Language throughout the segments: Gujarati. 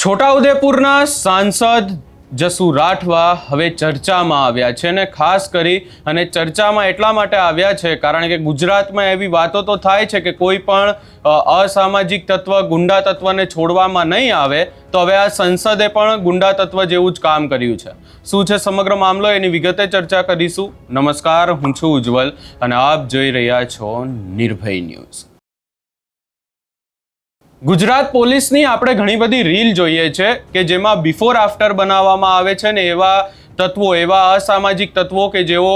છોટાઉદેપુરના સાંસદ જસુ રાઠવા હવે ચર્ચામાં આવ્યા છે અને ખાસ કરી અને ચર્ચામાં એટલા માટે આવ્યા છે કારણ કે ગુજરાતમાં એવી વાતો તો થાય છે કે કોઈ પણ અસામાજિક તત્વ ગુંડા તત્વને છોડવામાં નહીં આવે તો હવે આ સંસદે પણ ગુંડા તત્વ જેવું જ કામ કર્યું છે। શું છે સમગ્ર મામલો એની વિગતે ચર્ચા કરીશું। નમસ્કાર, હું છું ઉજ્જવલ અને આપ જોઈ રહ્યા છો નિર્ભય ન્યૂઝ। ગુજરાત પોલીસની આપણે ઘણી બધી રીલ જોઈએ છે કે જેમાં બિફોર આફ્ટર બનાવવામાં આવે છે ને એવા તત્વો, એવા અસામાજિક તત્વો કે જેઓ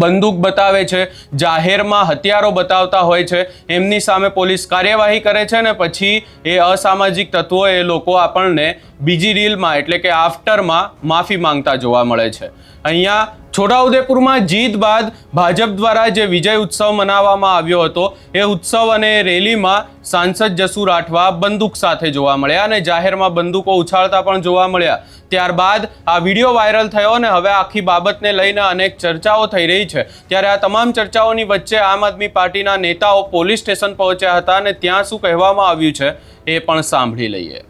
બંદૂક બતાવે છે, જાહેરમાં હથિયારો બતાવતા હોય છે, એમની સામે પોલીસ કાર્યવાહી કરે છે ને પછી એ અસામાજિક તત્વો એ લોકો આપણને બીજી રીલમાં એટલે કે આફ્ટરમાં માફી માંગતા જોવા મળે છે। અહીંયા છોટાઉદેપુરમાં જીત બાદ ભાજપ દ્વારા જે વિજય ઉત્સવ મનાવવામાં આવ્યો હતો એ ઉત્સવ અને રેલીમાં સાંસદ જસુ રાઠવા બંદૂક સાથે જોવા મળ્યા અને જાહેરમાં બંદૂકો ઉછાળતા પણ જોવા મળ્યા। ત્યારબાદ આ વિડીયો વાયરલ થયો અને હવે આખી બાબતને લઈને અનેક ચર્ચાઓ થઈ રહી છે। ત્યારે આ તમામ ચર્ચાઓની વચ્ચે આમ આદમી પાર્ટીના નેતાઓ પોલીસ સ્ટેશન પહોંચ્યા હતા અને ત્યાં શું કહેવામાં આવ્યું છે એ પણ સાંભળી લઈએ।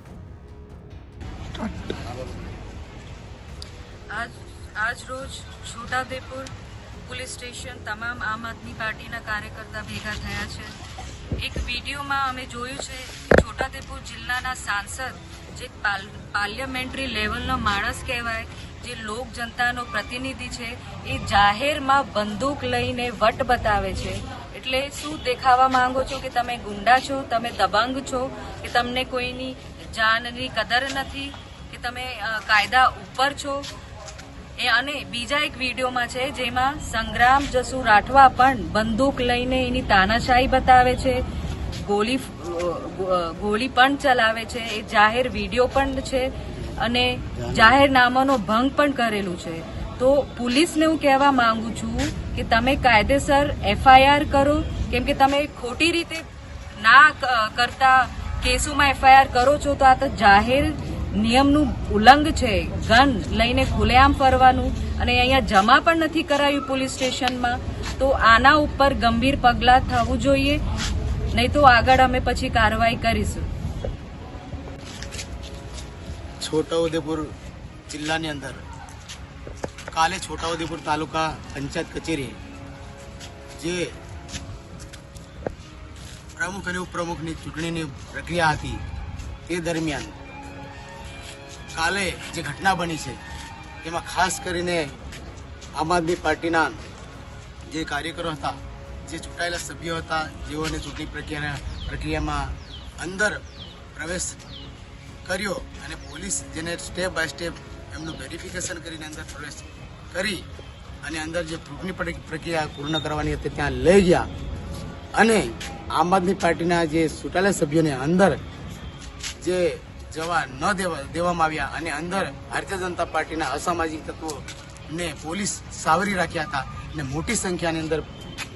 આજ રોજ છોટાઉદેપુર પોલીસ સ્ટેશન તમામ આમ આદમી પાર્ટીના કાર્યકર્તા ભેગા થયા છે। એક વિડીયોમાં અમે જોયું છે કે છોટાઉદેપુર જિલ્લાના સાંસદ જે પાર્લિયામેન્ટરી લેવલનો માણસ કહેવાય, જે લોક જનતાનો પ્રતિનિધિ છે, એ જાહેરમાં બંદૂક લઈને વટ બતાવે છે। એટલે શું દેખાવા માંગો છો કે તમે ગુંડા છો, તમે દબંગ છો, કે તમને કોઈની જાનની કદર નથી, કે તમે કાયદા ઉપર છો। અને બીજા એક વિડીયોમાં છે જેમાં સંગ્રામ જસુ રાઠવા પણ બંદૂક લઈને એની તાનાશાહી બતાવે છે, ગોળી પણ ચલાવે છે, એ જાહેર વિડીયો પણ છે અને જાહેરનામાનો ભંગ પણ કરેલું છે। તો પોલીસને હું કહેવા માંગુ છું કે તમે કાયદેસર FIR કરો, કેમ કે તમે ખોટી રીતે ના કરતા કેસોમાં FIR કરો છો તો આ તો જાહેર નિયમનું ઉલ્લંઘન છે। ગન લઈને ખુલ્લેઆમ ફરવાનું અને અહીંયા જમા પણ નથી કરાયું પોલીસ સ્ટેશનમાં, તો આના ઉપર ગંભીર પગલાં થવું જોઈએ, નહીં તો આગળ અમે પછી કાર્યવાહી કરીશું। છોટાઉદેપુર જિલ્લાની અંદર કાલે છોટાઉદેપુર તાલુકા પંચાયત કચેરી જે પ્રમુખ અને ઉપપ્રમુખની ચૂંટણીની પ્રક્રિયા હતી તે દરમિયાન કાલે જે ઘટના બની છે તેમાં ખાસ કરીને આમ આદમી પાર્ટીના જે કાર્યકરો હતા, જે ચૂંટાયેલા સભ્યો હતા, જેઓને ચૂંટણી પ્રક્રિયામાં અંદર પ્રવેશ કર્યો અને પોલીસ જેને સ્ટેપ બાય સ્ટેપ એમનું વેરિફિકેશન કરીને અંદર પ્રવેશ કરી અને અંદર જે ચૂંટણી પ્રક્રિયા પૂર્ણ કરવાની હતી ત્યાં લઈ ગયા અને આમ આદમી પાર્ટીના જે ચૂંટાયેલા સભ્યોને અંદર જે જવા ન દેવામાં આવ્યા અને અંદર ભારતીય જનતા પાર્ટીના અસામાજિક તત્વોને પોલીસ સાવરી રાખ્યા હતા અને મોટી સંખ્યાની અંદર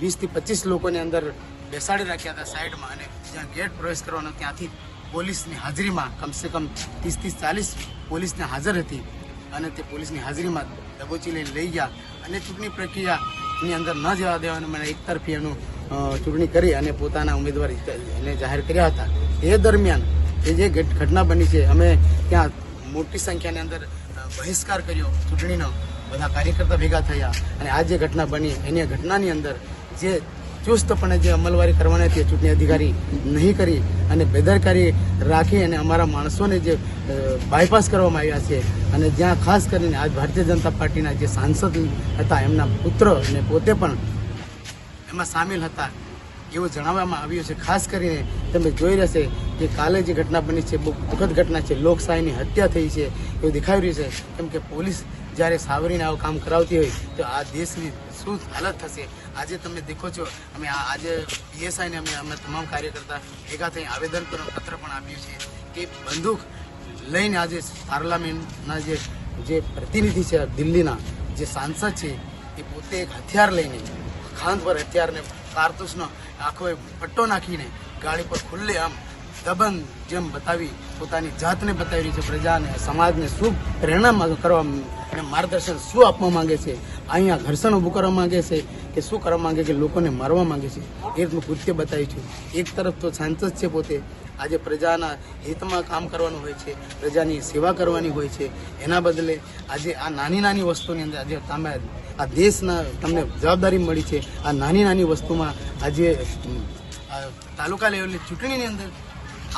20 થી 25 લોકોને અંદર બેસાડી રાખ્યા હતા સાઈડમાં અને જ્યાં ગેટ પ્રવેશ કરવાનો ત્યાંથી પોલીસની હાજરીમાં કમસે કમ 30 થી 40 પોલીસને હાજર હતી અને તે પોલીસની હાજરીમાં દબોચી લઈને લઈ ગયા અને ચૂંટણી પ્રક્રિયાની અંદર ન જવા દેવાનું મને એકતરફી એનું ચૂંટણી કરી અને પોતાના ઉમેદવાર એને જાહેર કર્યા હતા। એ દરમિયાન એ જે ઘટના બની છે અમે ત્યાં મોટી સંખ્યાની અંદર બહિષ્કાર કર્યો ચૂંટણીનો, બધા કાર્યકર્તા ભેગા થયા અને આ જે ઘટના બની એની ઘટનાની અંદર જે ચુસ્તપણે જે અમલવારી કરવાની હતી ચૂંટણી અધિકારી નહીં કરી અને બેદરકારી રાખી અને અમારા માણસોને જે બાયપાસ કરવામાં આવ્યા છે અને જ્યાં ખાસ કરીને આજ ભારતીય જનતા પાર્ટીના જે સાંસદ હતા એમના પુત્ર અને પોતે પણ એમાં સામેલ હતા એવું જણાવવામાં આવ્યું છે। ખાસ કરીને તમે જોઈ રહેશે કે કાલે જે ઘટના બની છે બહુ દુઃખદ ઘટના છે, લોકશાહીની હત્યા થઈ છે એવું દેખાઈ રહ્યું છે, કેમ કે પોલીસ જ્યારે સાવરીને આવું કામ કરાવતી હોય તો આ દેશની શું હાલત થશે। આજે તમે દેખો છો અમે આજે PSIને અમે તમામ કાર્યકર્તા ભેગા થઈ આવેદન પત્ર પણ આપ્યું છે કે બંદૂક લઈને આજે પાર્લામેન્ટના જે પ્રતિનિધિ છે દિલ્હીના જે સાંસદ છે એ પોતે એક હથિયાર લઈને ખાંદ પર હથિયારને કારતૂસનો આખો પટ્ટો નાખીને ગાડી પર ખુલ્લે આમ દબંગ જેમ બતાવી પોતાની જાતને બતાવી રહી છે, પ્રજાને સમાજને શું પ્રેરણા કરવા અને માર્ગદર્શન શું આપવા માંગે છે, અહીંયા ઘર્ષણ ઊભું કરવા માંગે છે કે શું કરવા માંગે કે લોકોને મારવા માંગે છે, એ રીતનું કૃત્ય બતાવ્યું છે। એક તરફ તો સાંસદ છે પોતે આજે પ્રજાના હિતમાં કામ કરવાનું હોય છે, પ્રજાની સેવા કરવાની હોય છે, એના બદલે આજે આ નાની નાની વસ્તુની અંદર આજે તમે આ દેશના તમને જવાબદારી મળી છે, આ નાની નાની વસ્તુમાં આજે તાલુકા લેવલની ચૂંટણીની અંદર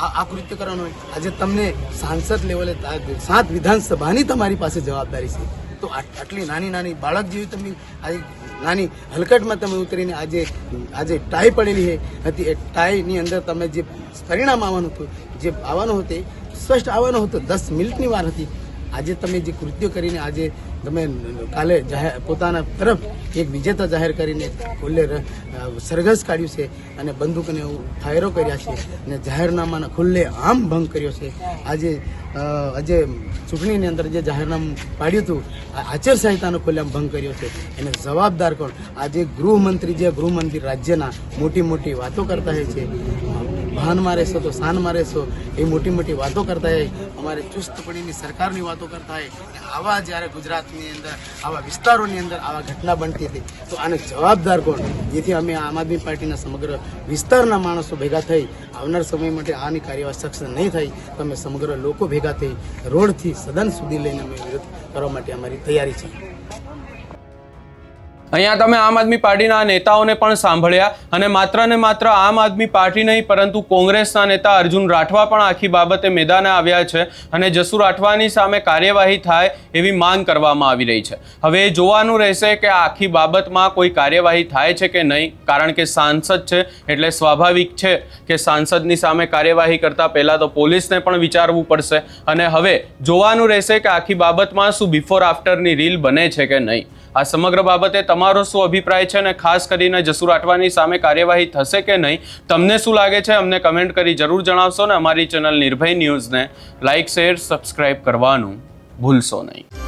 આ કૃત્ય કરવાનું હોય. આજે તમને સાંસદ લેવલે 7 વિધાનસભાની તમારી પાસે જવાબદારી છે, તો આટલી નાની નાની બાળક જેવી તમે આજે નાની હલકટમાં તમે ઉતરીને આજે ટાઈ પડેલી હતી, એ ટાઈની અંદર તમે જે પરિણામ આવવાનું હતું, જે આવવાનું હતું એ સ્પષ્ટ આવવાનું હતું, 10 મિનિટની વાર હતી. આજે તમે જે કૃત્ય કરીને આજે તમે કાલે પોતાના તરફ એક વિજેતા જાહેર કરીને ખુલ્લે સરઘસ કાઢ્યું છે અને બંદૂકને ફાયરો કર્યા છે અને જાહેરનામાના ખુલ્લે આમ ભંગ કર્યો છે. આજે ચૂંટણીની અંદર જે જાહેરનામું પાડ્યું હતું, આચારસંહિતાનો ખુલ્લે ભંગ કર્યો છે, એને જવાબદાર કોણ? આજે ગૃહમંત્રી રાજ્યના મોટી વાતો કરતા હોય છે, ભાનમાં રહેશો તો શાનમાં રહેશો, એ મોટી વાતો કરતા હોય, અમારે ચુસ્તપણીની સરકારની વાતો કરતા હોય. આવા જ્યારે ગુજરાતની અંદર આવા વિસ્તારોની અંદર આવા ઘટના બનતી હતી, તો આને જવાબદાર કોણ? જેથી અમે આમ આદમી પાર્ટીના સમગ્ર વિસ્તારના માણસો ભેગા થઈ આવનાર સમય માટે આની કાર્યવાહી સક્ષમ નહીં થઈ તો અમે સમગ્ર લોકો ભેગા થઈ રોડથી સદન સુધી લઈને અમે વિરોધ કરવા માટે અમારી તૈયારી છે. અહીંયા તમે આમ આદમી પાર્ટીના નેતાઓને પણ સાંભળ્યા અને માત્ર આમ આદમી પાર્ટી નહીં પરંતુ કોંગ્રેસના નેતા અર્જુન રાઠવા પણ આખી બાબતે મેદાને આવ્યા છે અને જસુ રાઠવાની સામે કાર્યવાહી થાય એવી માંગ કરવામાં આવી રહી છે. હવે જોવાનું રહેશે કે આખી બાબતમાં કોઈ કાર્યવાહી થાય છે કે નહીં, કારણ કે સાંસદ છે એટલે સ્વાભાવિક છે કે સાંસદની સામે કાર્યવાહી કરતાં પહેલાં તો પોલીસને પણ વિચારવું પડશે અને હવે જોવાનું રહેશે કે આખી બાબતમાં શું બિફોર આફ્ટરની રીલ બને છે કે નહીં. આ સમગ્ર બાબતે તમારો શું અભિપ્રાય છે અને ખાસ કરીને જસુ રાઠવાની સામે કાર્યવાહી થશે કે નહીં, તમને શું લાગે છે અમને કમેન્ટ કરી જરૂર જણાવશો ને અમારી ચેનલ નિર્ભય ન્યૂઝને લાઇક, શેર, સબસ્ક્રાઇબ કરવાનું ભૂલશો નહીં.